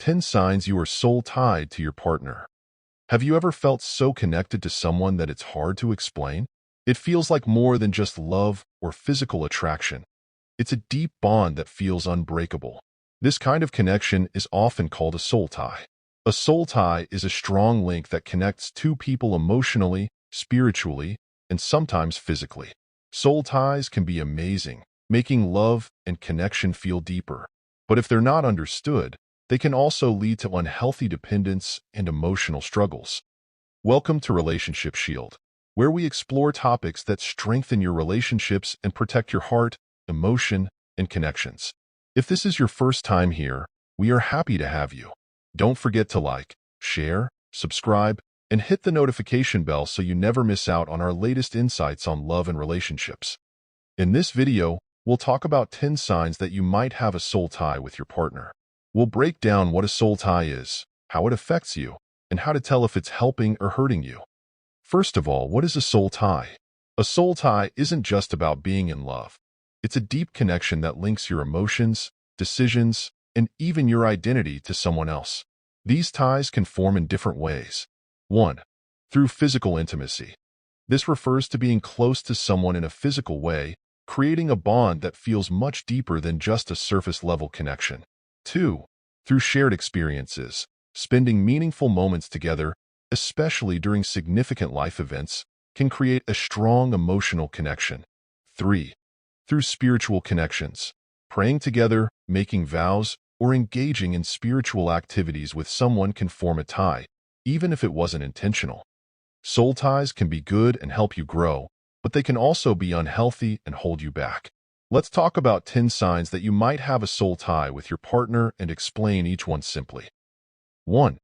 10 signs you are soul tied to your partner. Have you ever felt so connected to someone that it's hard to explain? It feels like more than just love or physical attraction. It's a deep bond that feels unbreakable. This kind of connection is often called a soul tie. A soul tie is a strong link that connects two people emotionally, spiritually, and sometimes physically. Soul ties can be amazing, making love and connection feel deeper. But if they're not understood, they can also lead to unhealthy dependence and emotional struggles. Welcome to Relationship Shield, where we explore topics that strengthen your relationships and protect your heart, emotion, and connections. If this is your first time here, we are happy to have you. Don't forget to like, share, subscribe, and hit the notification bell so you never miss out on our latest insights on love and relationships. In this video, we'll talk about 10 signs that you might have a soul tie with your partner. We'll break down what a soul tie is, how it affects you, and how to tell if it's helping or hurting you. First of all, what is a soul tie? A soul tie isn't just about being in love. It's a deep connection that links your emotions, decisions, and even your identity to someone else. These ties can form in different ways. 1. Through physical intimacy. This refers to being close to someone in a physical way, creating a bond that feels much deeper than just a surface-level connection. 2. Through shared experiences. Spending meaningful moments together, especially during significant life events, can create a strong emotional connection. 3. Through spiritual connections. Praying together, making vows, or engaging in spiritual activities with someone can form a tie, even if it wasn't intentional. Soul ties can be good and help you grow, but they can also be unhealthy and hold you back. Let's talk about 10 signs that you might have a soul tie with your partner and explain each one simply. 1.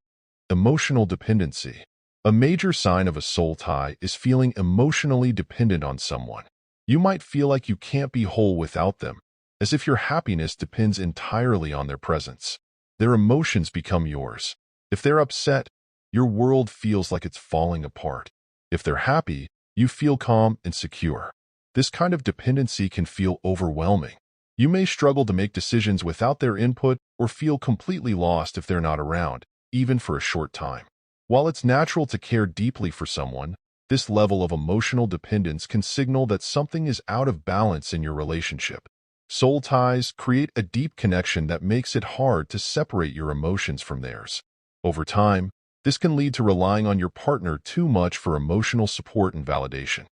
Emotional dependency. A major sign of a soul tie is feeling emotionally dependent on someone. You might feel like you can't be whole without them, as if your happiness depends entirely on their presence. Their emotions become yours. If they're upset, your world feels like it's falling apart. If they're happy, you feel calm and secure. This kind of dependency can feel overwhelming. You may struggle to make decisions without their input or feel completely lost if they're not around, even for a short time. While it's natural to care deeply for someone, this level of emotional dependence can signal that something is out of balance in your relationship. Soul ties create a deep connection that makes it hard to separate your emotions from theirs. Over time, this can lead to relying on your partner too much for emotional support and validation.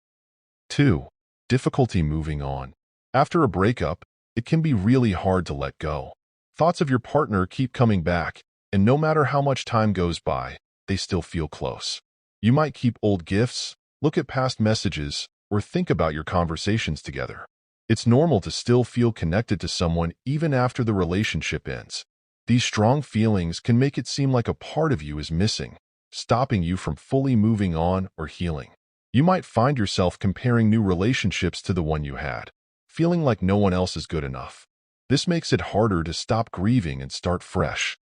2. Difficulty moving on. After a breakup, it can be really hard to let go. Thoughts of your partner keep coming back, and no matter how much time goes by, they still feel close. You might keep old gifts, look at past messages, or think about your conversations together. It's normal to still feel connected to someone even after the relationship ends. These strong feelings can make it seem like a part of you is missing, stopping you from fully moving on or healing. You might find yourself comparing new relationships to the one you had, feeling like no one else is good enough. This makes it harder to stop grieving and start fresh.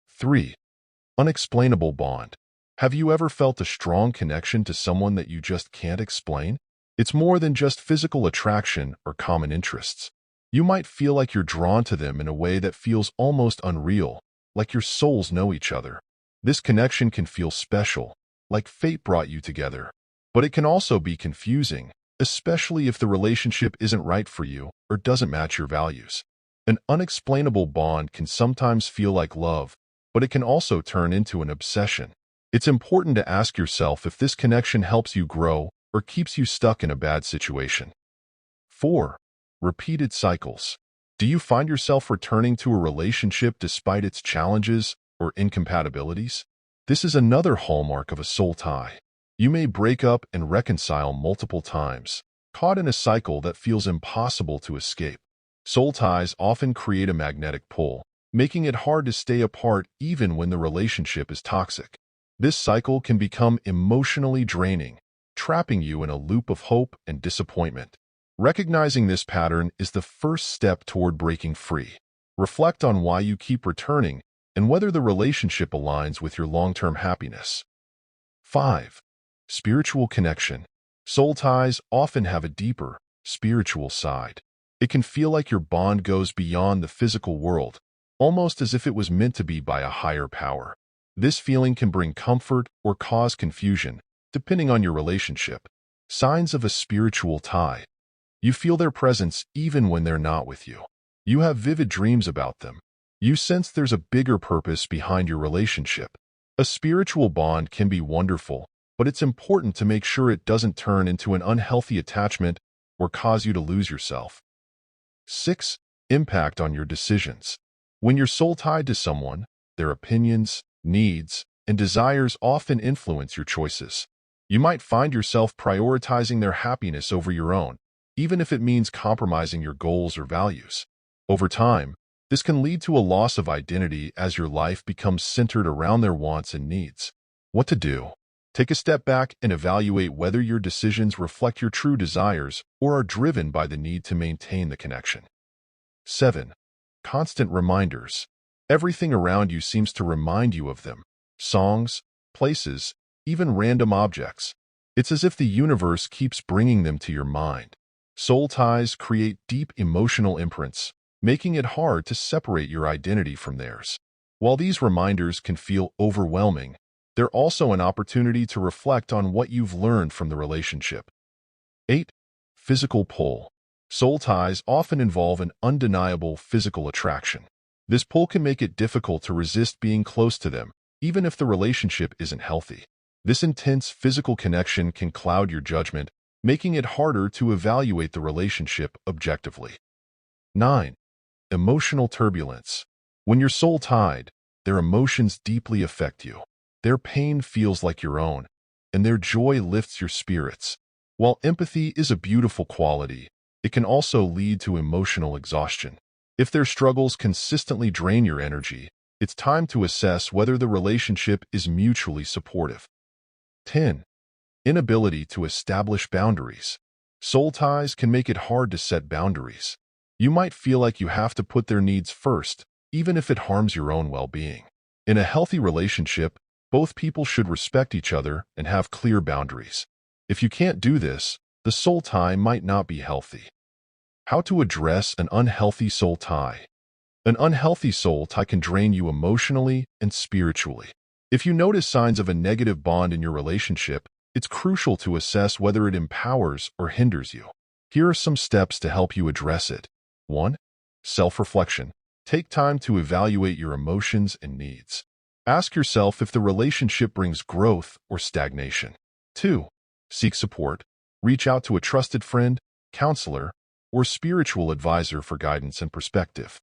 3. Unexplainable bond. Have you ever felt a strong connection to someone that you just can't explain? It's more than just physical attraction or common interests. You might feel like you're drawn to them in a way that feels almost unreal, like your souls know each other. This connection can feel special, like fate brought you together. But it can also be confusing, especially if the relationship isn't right for you or doesn't match your values. An unexplainable bond can sometimes feel like love, but it can also turn into an obsession. It's important to ask yourself if this connection helps you grow or keeps you stuck in a bad situation. 4. Repeated cycles. Do you find yourself returning to a relationship despite its challenges or incompatibilities? This is another hallmark of a soul tie. You may break up and reconcile multiple times, caught in a cycle that feels impossible to escape. Soul ties often create a magnetic pull, making it hard to stay apart even when the relationship is toxic. This cycle can become emotionally draining, trapping you in a loop of hope and disappointment. Recognizing this pattern is the first step toward breaking free. Reflect on why you keep returning and whether the relationship aligns with your long-term happiness. 5. Spiritual connection. Soul ties often have a deeper, spiritual side. It can feel like your bond goes beyond the physical world, almost as if it was meant to be by a higher power. This feeling can bring comfort or cause confusion, depending on your relationship. Signs of a spiritual tie. You feel their presence even when they're not with you. You have vivid dreams about them. You sense there's a bigger purpose behind your relationship. A spiritual bond can be wonderful, but it's important to make sure it doesn't turn into an unhealthy attachment or cause you to lose yourself. 6. Impact on your decisions. When you're soul-tied to someone, their opinions, needs, and desires often influence your choices. You might find yourself prioritizing their happiness over your own, even if it means compromising your goals or values. Over time, this can lead to a loss of identity as your life becomes centered around their wants and needs. What to do? Take a step back and evaluate whether your decisions reflect your true desires or are driven by the need to maintain the connection. 7. Constant reminders. Everything around you seems to remind you of them. Songs, places, even random objects. It's as if the universe keeps bringing them to your mind. Soul ties create deep emotional imprints, making it hard to separate your identity from theirs. While these reminders can feel overwhelming, they're also an opportunity to reflect on what you've learned from the relationship. 8. Physical pull. Soul ties often involve an undeniable physical attraction. This pull can make it difficult to resist being close to them, even if the relationship isn't healthy. This intense physical connection can cloud your judgment, making it harder to evaluate the relationship objectively. 9. Emotional turbulence. When you're soul-tied, their emotions deeply affect you. Their pain feels like your own, and their joy lifts your spirits. While empathy is a beautiful quality, it can also lead to emotional exhaustion. If their struggles consistently drain your energy, it's time to assess whether the relationship is mutually supportive. 10. Inability to establish boundaries. Soul ties can make it hard to set boundaries. You might feel like you have to put their needs first, even if it harms your own well-being. In a healthy relationship, both people should respect each other and have clear boundaries. If you can't do this, the soul tie might not be healthy. How to address an unhealthy soul tie. An unhealthy soul tie can drain you emotionally and spiritually. If you notice signs of a negative bond in your relationship, it's crucial to assess whether it empowers or hinders you. Here are some steps to help you address it. 1. Self-reflection. Take time to evaluate your emotions and needs. Ask yourself if the relationship brings growth or stagnation. 2. Seek support. Reach out to a trusted friend, counselor, or spiritual advisor for guidance and perspective.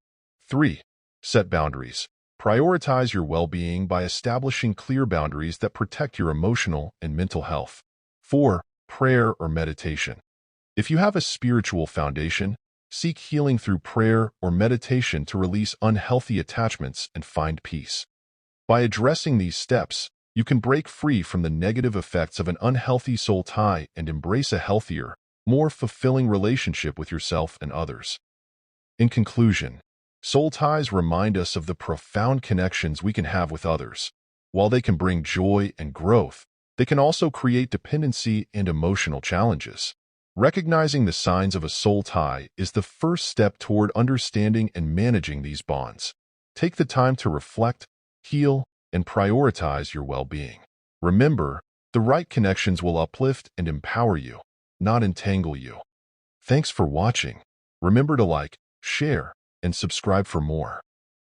3. Set boundaries. Prioritize your well-being by establishing clear boundaries that protect your emotional and mental health. 4. Prayer or meditation. If you have a spiritual foundation, seek healing through prayer or meditation to release unhealthy attachments and find peace. By addressing these steps, you can break free from the negative effects of an unhealthy soul tie and embrace a healthier, more fulfilling relationship with yourself and others. In conclusion, soul ties remind us of the profound connections we can have with others. While they can bring joy and growth, they can also create dependency and emotional challenges. Recognizing the signs of a soul tie is the first step toward understanding and managing these bonds. Take the time to reflect, heal, and prioritize your well-being. Remember, the right connections will uplift and empower you, not entangle you. Thanks for watching. Remember to like, share, and subscribe for more.